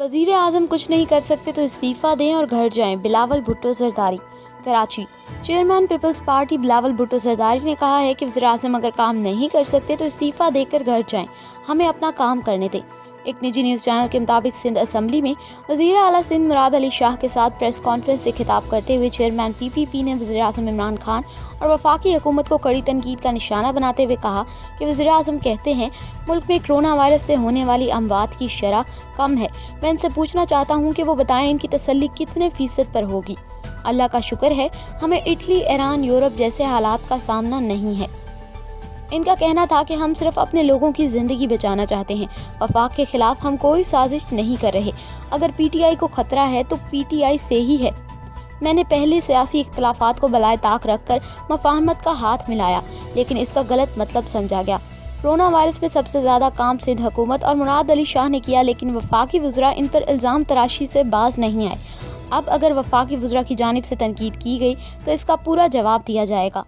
वज़ीर आज़म कुछ नहीं कर सकते तो इस्तीफ़ा दें और घर जाएं, बिलावल भुट्टो ज़रदारी। कराची। चेयरमैन पीपल्स पार्टी बिलावल भुट्टो ज़रदारी ने कहा है कि वज़ीर आज़म अगर काम नहीं कर सकते तो इस्तीफ़ा देकर घर जाएं, हमें अपना काम करने दें। एक निजी न्यूज़ चैनल के मुताबिक सिंध असम्बली में वज़ीर आला सिंध मुराद अली शाह के साथ प्रेस कॉन्फ्रेंस से खिताब करते हुए चेयरमैन PPP ने वज़ीर आज़म इमरान खान और वफाकी हुकूमत को कड़ी तनकीद का निशाना बनाते हुए कहा कि वज़ीर आज़म कहते हैं मुल्क में कोरोना वायरस से होने वाली अमवात की शरह कम है। मैं इनसे पूछना चाहता हूँ कि वो बताएं इनकी तसल्ली कितने फीसद पर होगी। अल्लाह का शुक्र है हमें इटली, ईरान, यूरोप जैसे हालात का सामना नहीं है। इनका कहना था कि हम सिर्फ अपने लोगों की ज़िंदगी बचाना चाहते हैं। वफाक के खिलाफ हम कोई साजिश नहीं कर रहे। अगर PTI को खतरा है तो PTI से ही है। मैंने पहले सियासी इख्तलाफात को बलाए ताक रखकर मफाहमत का हाथ मिलाया, लेकिन इसका गलत मतलब समझा गया। कोरोना वायरस में सबसे ज़्यादा काम सिंध हुकूमत और मुराद अली शाह ने किया, लेकिन वफाकी वज़रा इन पर इल्ज़ाम तराशी से बाज नहीं आए। अब अगर वफाकी वज़रा की जानिब से तनकीद की गई तो इसका पूरा जवाब दिया जाएगा।